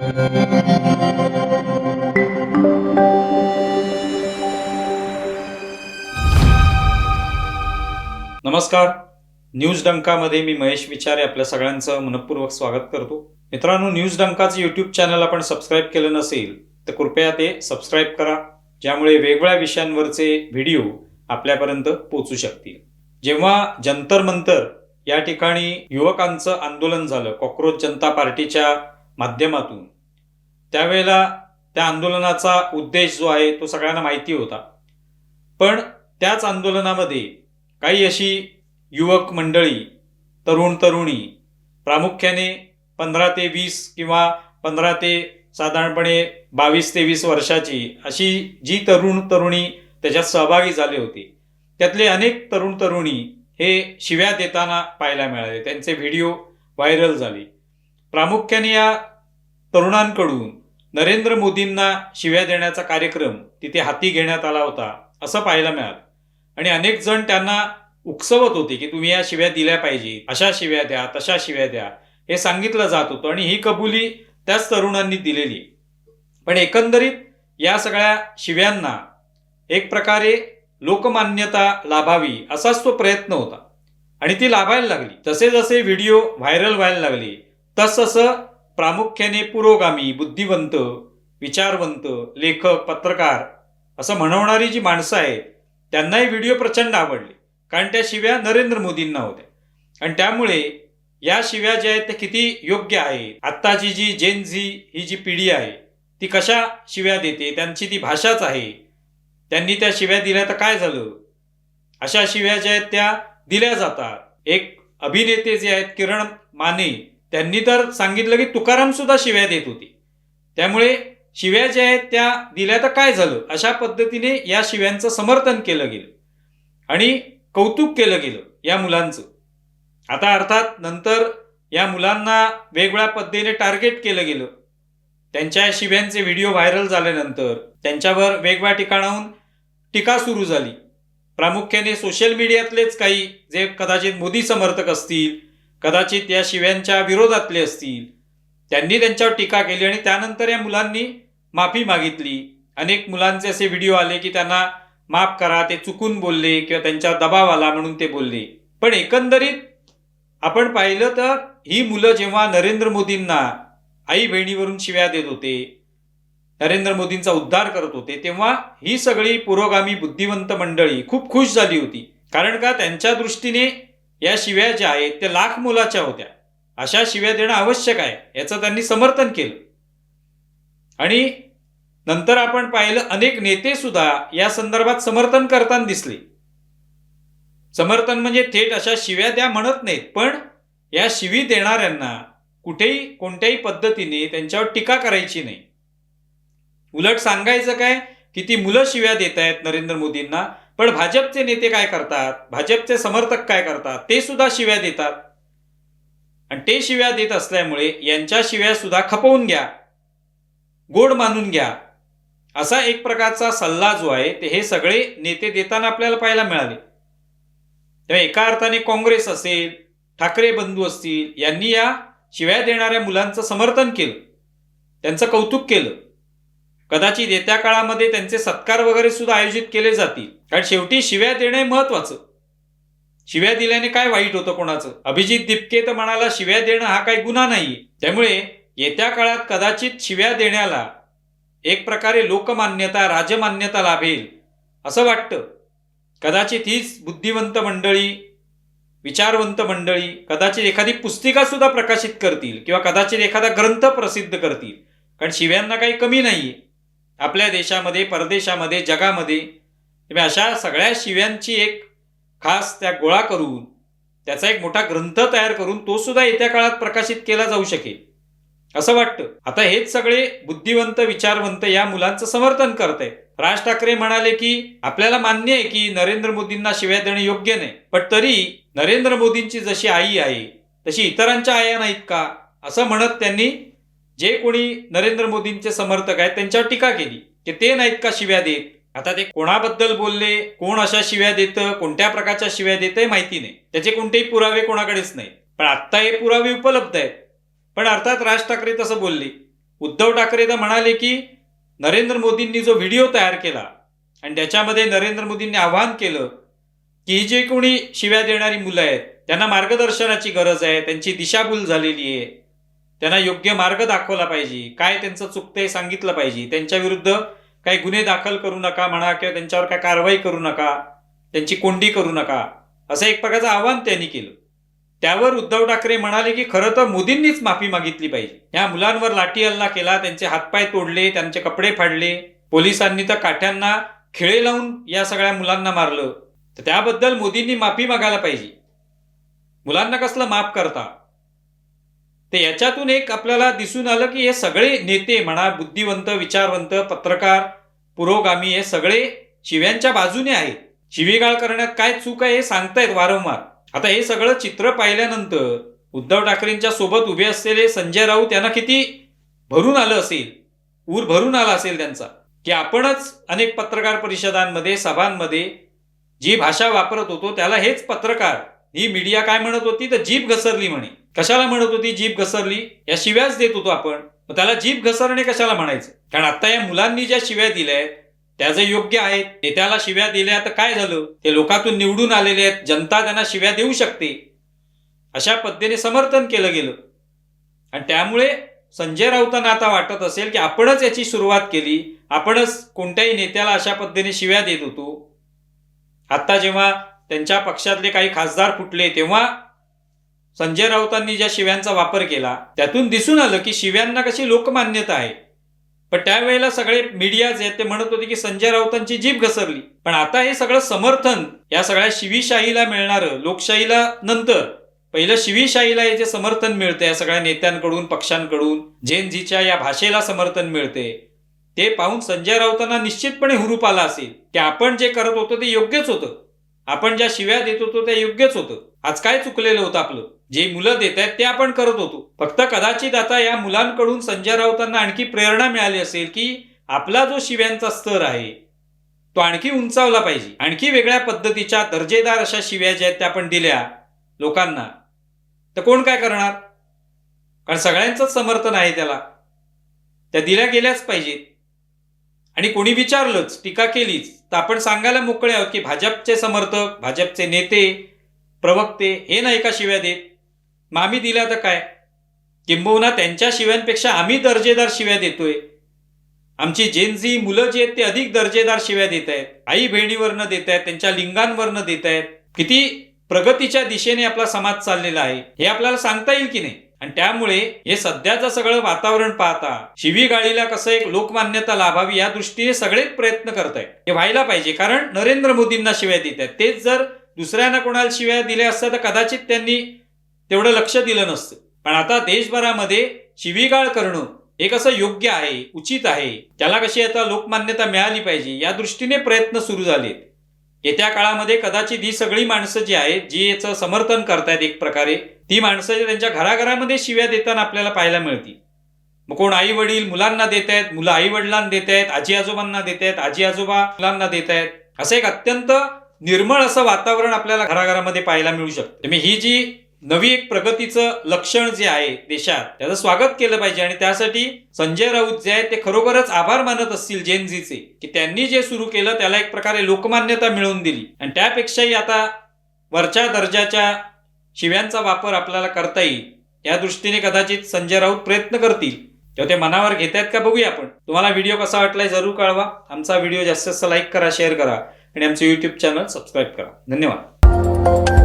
नमस्कार. न्यूज डंकामध्ये मी महेश विचारे आपल्या सगळ्यांचं मनपूर्वक स्वागत करतो. मित्रांनो, न्यूज डंकाचं यूट्यूब चॅनल आपण सबस्क्राईब केलं नसेल तर कृपया ते सबस्क्राईब करा, ज्यामुळे वेगवेगळ्या विषयांवरचे व्हिडिओ आपल्यापर्यंत पोहोचू शकतील. जेव्हा जंतर मंतर या ठिकाणी युवकांचं आंदोलन झालं कॉक्रोच जनता पार्टीच्या माध्यमातून, त्यावेळेला त्या आंदोलनाचा उद्देश जो आहे तो सगळ्यांना माहिती होता. पण त्याच आंदोलनामध्ये काही अशी युवक मंडळी, तरुण तरुणी, प्रामुख्याने 15 ते 20 किंवा 15 ते साधारणपणे 22 ते 20 वर्षाची अशी जी तरुण तरुणी त्याच्यात सहभागी झाले होते, त्यातले अनेक तरुण तरुणी हे शिव्या देताना पाहायला मिळाले. त्यांचे व्हिडिओ व्हायरल झाले. प्रामुख्याने या तरुणांकडून नरेंद्र मोदींना शिव्या देण्याचा कार्यक्रम तिथे हाती घेण्यात आला होता असं पाहायला मिळालं. आणि अनेक जण त्यांना उकसवत होते की तुम्ही या शिव्या दिल्या पाहिजे, अशा शिव्या द्या, तशा शिव्या द्या, हे सांगितलं जात होतं आणि ही कबुली त्याच तरुणांनी दिलेली. पण एकंदरीत या सगळ्या शिव्यांना एक प्रकारे लोकमान्यता लाभावी असाच तो प्रयत्न होता आणि ती लाभायला लागली. जसे जसे व्हिडिओ व्हायरल व्हायला लागले तसतसं प्रामुख्याने पुरोगामी, बुद्धिवंत, विचारवंत, लेखक, पत्रकार असं म्हणवणारी जी माणसं आहेत त्यांनाही व्हिडिओ प्रचंड आवडले, कारण त्या शिव्या नरेंद्र मोदींना होत्या. आणि त्यामुळे या शिव्या ज्या आहेत त्या किती योग्य आहेत, आत्ताची जी जेन झी ही जी पिढी आहे ती कशा शिव्या देते, त्यांची ती भाषाच आहे, त्यांनी त्या शिव्या दिल्या तर काय झालं, अशा शिव्या ज्या आहेत त्या दिल्या जातात. एक अभिनेते जे आहेत किरण माने, त्यांनी तर सांगितलं की तुकाराम सुद्धा शिव्या देत होते. त्यामुळे शिव्या ज्या आहेत त्या दिल्या तर काय झालं, अशा पद्धतीने या शिव्यांचं समर्थन केलं गेलं आणि कौतुक केलं गेलं या मुलांचं. आता अर्थात नंतर या मुलांना वेगवेगळ्या पद्धतीने टार्गेट केलं गेलं. त्यांच्या शिव्यांचे व्हिडिओ व्हायरल झाल्यानंतर त्यांच्यावर वेगवेगळ्या ठिकाणाहून टीका सुरू झाली. प्रामुख्याने सोशल मीडियातलेच काही जे कदाचित मोदी समर्थक असतील, कदाचित या शिव्यांच्या विरोधातले असतील, त्यांनी त्यांच्यावर टीका केली आणि त्यानंतर या मुलांनी माफी मागितली. अनेक मुलांचे असे व्हिडिओ आले की त्यांना माफ करा, ते चुकून बोलले किंवा त्यांच्यावर दबाव आला म्हणून ते बोलले. पण एकंदरीत आपण पाहिलं तर ही मुलं जेव्हा नरेंद्र मोदींना आई बहिणीवरून शिव्या देत होते, नरेंद्र मोदींचा उद्धार करत होते, तेव्हा ही सगळी पुरोगामी बुद्धिवंत मंडळी खूप खुश झाली होती. कारण का, त्यांच्या दृष्टीने या शिव्या ज्या आहेत त्या लाख मोलाच्या होत्या. अशा शिव्या देणं आवश्यक आहे याचं त्यांनी समर्थन केलं. आणि नंतर आपण पाहिलं अनेक नेते सुद्धा या संदर्भात समर्थन करताना दिसले. समर्थन म्हणजे थेट अशा शिव्या द्या म्हणत नाहीत, पण या शिवी देणाऱ्यांना कुठेही कोणत्याही पद्धतीने त्यांच्यावर टीका करायची नाही. उलट सांगायचं काय की ती मुलं शिव्या देत आहेत नरेंद्र मोदींना, पण भाजपचे नेते काय करतात, भाजपचे समर्थक काय करतात, ते सुद्धा शिव्या देतात. आणि ते शिव्या देत असल्यामुळे यांच्या शिव्या सुद्धा खपवून घ्या, गोड मानून घ्या, असा एक प्रकारचा सल्ला जो आहे ते हे सगळे नेते देताना आपल्याला पाहायला मिळाले. तेव्हा एका अर्थाने काँग्रेस असेल, ठाकरे बंधू असतील, यांनी या शिव्या देणाऱ्या मुलांचं समर्थन केलं, त्यांचं कौतुक केलं. कदाचित येत्या काळामध्ये त्यांचे सत्कार वगैरे सुद्धा आयोजित केले जातील, कारण शेवटी शिव्या देणे महत्वाचं. शिव्या दिल्याने काय वाईट होतं कोणाचं? अभिजित दिपके तर म्हणाला शिव्या देणं हा काही गुन्हा नाही. त्यामुळे येत्या काळात कदाचित शिव्या देण्याला एक प्रकारे लोकमान्यता, राजमान्यता लाभेल असं वाटतं. कदाचित हीच बुद्धिवंत मंडळी, विचारवंत मंडळी कदाचित एखादी पुस्तिका सुद्धा प्रकाशित करतील किंवा कदाचित एखादा ग्रंथ प्रसिद्ध करतील, कारण शिव्यांना काही कमी नाहीये आपल्या देशामध्ये, परदेशामध्ये, जगामध्ये. अशा सगळ्या शिव्यांची एक खास त्या गोळा करून त्याचा एक मोठा ग्रंथ तयार करून तो सुद्धा येत्या काळात प्रकाशित केला जाऊ शकेल असं वाटतं. आता हेच सगळे बुद्धिवंत, विचारवंत या मुलांचं समर्थन करतायत. राज ठाकरे म्हणाले की आपल्याला मान्य आहे की नरेंद्र मोदींना शिव्या देणं योग्य नाही, पण तरी नरेंद्र मोदींची जशी आई आहे तशी इतरांच्या आया नाहीत का, असं म्हणत त्यांनी जे कोणी नरेंद्र मोदींचे समर्थक आहेत त्यांच्यावर टीका केली की ते नाहीत का शिव्या देत. आता ते कोणाबद्दल बोलले, कोण अशा शिव्या देतं, कोणत्या प्रकारच्या शिव्या देतं माहिती नाही, त्याचे कोणतेही पुरावे कोणाकडेच नाहीत. पण आत्ता हे पुरावे उपलब्ध आहेत. पण अर्थात राज ठाकरे तसं बोलले उद्धव ठाकरे तर म्हणाले की नरेंद्र मोदींनी जो व्हिडिओ तयार केला आणि त्याच्यामध्ये नरेंद्र मोदींनी आवाहन केलं की ही जे कोणी शिव्या देणारी मुलं आहेत त्यांना मार्गदर्शनाची गरज आहे, त्यांची दिशाभूल झालेली आहे, त्यांना योग्य मार्ग दाखवला पाहिजे, काय त्यांचं चुकतंय सांगितलं पाहिजे, त्यांच्या विरुद्ध काही गुन्हे दाखल करू नका म्हणा किंवा त्यांच्यावर काय कारवाई करू नका, त्यांची कोंडी करू नका, असं एक प्रकारचं आवाहन त्यांनी केलं. त्यावर उद्धव ठाकरे म्हणाले की खरं तर मोदींनीच माफी मागितली पाहिजे. या मुलांवर लाठी हल्ला केला, त्यांचे हातपाय तोडले, त्यांचे कपडे फाडले, पोलिसांनी तर काठ्यांना खिळे लावून या सगळ्या मुलांना मारलं, तर त्याबद्दल मोदींनी माफी मागायला पाहिजे. मुलांना कसलं माफ करता? ते याच्यातून एक आपल्याला दिसून आलं की हे सगळे नेते म्हणा, बुद्धिवंत, विचारवंत, पत्रकार, पुरोगामी, हे सगळे शिव्यांच्या बाजूने आहेत. शिवीगाळ करण्यात काय चूक आहे हे सांगतायत वारंवार. आता हे सगळं चित्र पाहिल्यानंतर उद्धव ठाकरेंच्या सोबत उभे असलेले संजय राऊत यांना किती भरून आलं असेल, ऊर भरून आला असेल त्यांचा, की आपणच अनेक पत्रकार परिषदांमध्ये, सभांमध्ये जी भाषा वापरत होतो त्याला हेच पत्रकार, ही मीडिया काय म्हणत होती, तर जीभ घसरली म्हणे. कशाला म्हणत होती जीभ घसरली? या शिव्याच देत होतो आपण, त्याला जीभ घसरणे कशाला म्हणायचं? कारण आता या मुलांनी ज्या शिव्या दिल्या त्या जर योग्य आहेत, नेत्याला शिव्या दिल्या तर काय झालं? ते लोकातून निवडून आलेले आहेत, जनता त्यांना शिव्या देऊ शकते, अशा पद्धतीने समर्थन केलं गेलं. आणि त्यामुळे संजय राऊतांना आता वाटत असेल की आपणच याची सुरुवात केली, आपणच कोणत्याही नेत्याला अशा पद्धतीने शिव्या देत होतो. आता जेव्हा त्यांच्या पक्षातले काही खासदार फुटले तेव्हा संजय राऊतांनी ज्या शिव्यांचा वापर केला त्यातून दिसून आलं की शिव्यांना कशी लोकमान्यता आहे. पण त्यावेळेला सगळे मीडिया जे ते म्हणत होते की संजय राऊतांची जीभ घसरली. पण आता हे सगळं समर्थन या सगळ्या शिवीशाहीला मिळणारं, लोकशाहीला नंतर पहिलं शिवीशाहीला हे जे समर्थन मिळतं या सगळ्या नेत्यांकडून, पक्षांकडून, जेन झीच्या या भाषेला समर्थन मिळते, ते पाहून संजय राऊतांना निश्चितपणे हुरूप आला असेल की आपण जे करत होतो ते योग्यच होतं, आपण ज्या शिव्या देत होतो त्या योग्यच होतं. आज काय चुकलेलं होतं आपलं? जे मुलं देत आहेत ते आपण करत होतो. फक्त कदाचित आता या मुलांकडून संजय राऊतांना आणखी प्रेरणा मिळाली असेल की आपला जो शिव्यांचा स्तर आहे तो आणखी उंचावला पाहिजे. आणखी वेगळ्या पद्धतीच्या दर्जेदार अशा शिव्या ज्या आहेत त्या आपण दिल्या लोकांना तर कोण काय करणार? कारण सगळ्यांचंच समर्थन आहे त्याला, त्या दिल्या गेल्याच पाहिजेत. आणि कोणी विचारलंच, टीका केलीच तर आपण सांगायला मोकळे आहोत की भाजपचे समर्थक, भाजपचे नेते, प्रवक्ते हे नाही का शिव्या देत? मग आम्ही दिल्या तर काय? किंबहुना त्यांच्या शिव्यांपेक्षा आम्ही दर्जेदार शिव्या देतोय. आमची जेनझी मुलं जी आहेत ते अधिक दर्जेदार शिव्या देत आहेत, आई बहिणीवरनं देत आहेत, त्यांच्या लिंगांवरनं देत आहेत. किती प्रगतीच्या दिशेने आपला समाज चाललेला आहे हे आपल्याला सांगता येईल की नाही? आणि त्यामुळे हे सध्याचं सगळं वातावरण पाहता शिवीगाळीला कसं एक लोकमान्यता लाभावी या दृष्टीने सगळेच प्रयत्न करतायत. हे व्हायला पाहिजे, कारण नरेंद्र मोदींना शिव्या देत आहेत. तेच जर दुसऱ्यांना कोणाला शिव्या दिल्या असत्या तर कदाचित त्यांनी तेवढं लक्ष दिलं नसतं. पण आता देशभरामध्ये शिवीगाळ करणं हे कसं योग्य आहे, उचित आहे, त्याला कशी आता लोकमान्यता मिळाली पाहिजे या दृष्टीने प्रयत्न सुरू झालेत. येत्या काळामध्ये कदाचित ही सगळी माणसं जी आहेत, जी याचं समर्थन करतायत एक प्रकारे, ती माणसं त्यांच्या घराघरामध्ये शिव्या देताना आपल्याला पाहायला मिळतील. मग कोण आई वडील मुलांना देत आहेत, मुलं आई वडिलांना देत आहेत, आजी आजोबांना देत आहेत, आजी आजोबा मुलांना देत आहेत. असं एक अत्यंत निर्मळ असं वातावरण आपल्याला घराघरामध्ये पाहायला मिळू शकतं. ही जी नवी एक प्रगतीचं लक्षण जे आहे देशात, त्याचं स्वागत केलं पाहिजे. आणि त्यासाठी संजय राऊत जे आहेत ते खरोखरच आभार मानत असतील जेनझीचे, की त्यांनी जे सुरू केलं त्याला एक प्रकारे लोकमान्यता मिळवून दिली. आणि त्यापेक्षाही आता वरच्या दर्जाच्या शिव्यांचा वापर आपल्याला करता येईल या दृष्टीने कदाचित संजय राऊत प्रयत्न करतील. तेव्हा ते मनावर घेत आहेत का बघूया आपण. तुम्हाला व्हिडिओ कसा वाटलाय जरूर कळवा. आमचा व्हिडिओ जास्तीत जास्त लाईक करा, शेअर करा आणि आमचे YouTube चॅनल सबस्क्राईब करा. धन्यवाद.